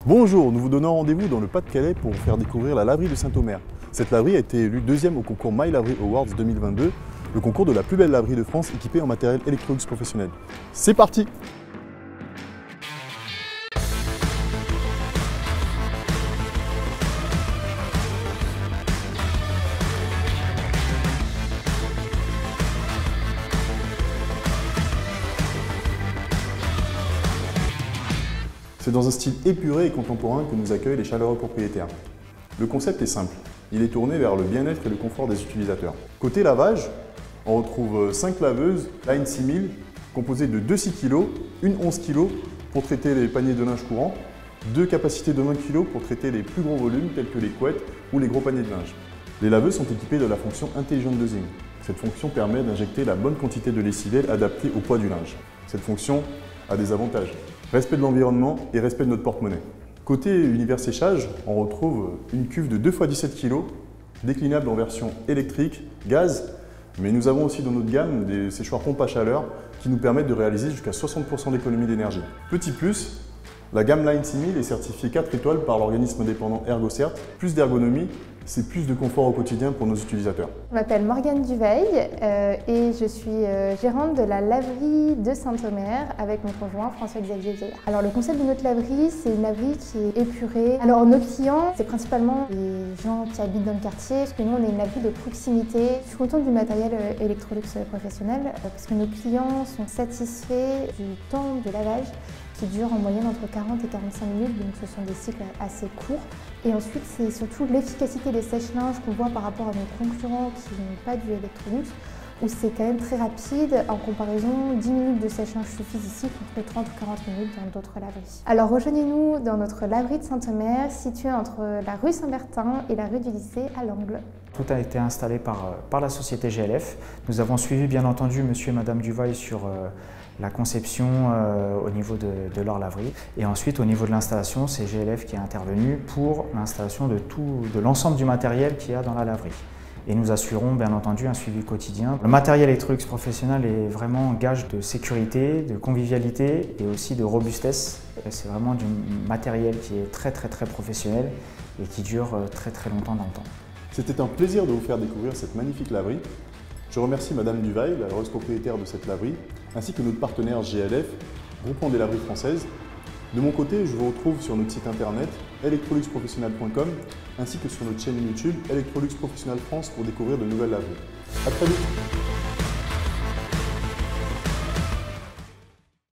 Bonjour, nous vous donnons rendez-vous dans le Pas-de-Calais pour vous faire découvrir la laverie de Saint-Omer. Cette laverie a été élue deuxième au concours My Lavery Awards 2022, le concours de la plus belle laverie de France équipée en matériel Electrolux professionnel. C'est parti! C'est dans un style épuré et contemporain que nous accueillent les chaleureux propriétaires. Le concept est simple, il est tourné vers le bien-être et le confort des utilisateurs. Côté lavage, on retrouve 5 laveuses Line 6000 composées de 2 6 kg, une 11 kg pour traiter les paniers de linge courant, 2 capacités de 20 kg pour traiter les plus gros volumes tels que les couettes ou les gros paniers de linge. Les laveuses sont équipées de la fonction Intelligent Dosing. Cette fonction permet d'injecter la bonne quantité de lessive adaptée au poids du linge. Cette fonction a des avantages. Respect de l'environnement et respect de notre porte-monnaie. Côté univers séchage, on retrouve une cuve de 2 x 17 kg, déclinable en version électrique, gaz, mais nous avons aussi dans notre gamme des séchoirs pompe à chaleur qui nous permettent de réaliser jusqu'à 60% d'économie d'énergie. Petit plus, la gamme Line 6000 est certifiée 4 étoiles par l'organisme indépendant ErgoCert. Plus d'ergonomie, c'est plus de confort au quotidien pour nos utilisateurs. Je m'appelle Morgane Duveil et je suis gérante de la laverie de Saint-Omer avec mon conjoint François-Xavier Vieillard. Alors le concept de notre laverie, c'est une laverie qui est épurée. Alors nos clients, c'est principalement les gens qui habitent dans le quartier, parce que nous on est une laverie de proximité. Je suis contente du matériel Electrolux professionnel parce que nos clients sont satisfaits du temps de lavage qui dure en moyenne entre 40 et 45 minutes, donc ce sont des cycles assez courts. Et ensuite, c'est surtout l'efficacité des sèche-linges qu'on voit par rapport à nos concurrents qui n'ont pas du Electrolux, où c'est quand même très rapide. En comparaison, 10 minutes de sèche-linge suffisent ici contre 30 ou 40 minutes dans d'autres laveries. Alors rejoignez-nous dans notre laverie de Saint-Omer, située entre la rue Saint-Bertin et la rue du Lycée à l'angle. Tout a été installé par la société GLF. Nous avons suivi bien entendu monsieur et madame Duveil sur la conception au niveau de leur laverie. Et ensuite, au niveau de l'installation, c'est GLF qui est intervenu pour l'installation de l'ensemble du matériel qu'il y a dans la laverie. Et nous assurons bien entendu un suivi quotidien. Le matériel Electrolux professionnel est vraiment un gage de sécurité, de convivialité et aussi de robustesse. C'est vraiment du matériel qui est très professionnel et qui dure très longtemps dans le temps. C'était un plaisir de vous faire découvrir cette magnifique laverie. Je remercie Madame Duveil, la heureuse propriétaire de cette laverie, ainsi que notre partenaire GLF, Groupement des laveries françaises. De mon côté, je vous retrouve sur notre site internet electroluxprofessionnel.com ainsi que sur notre chaîne YouTube Electrolux Professionnel France pour découvrir de nouvelles laveries. À très vite!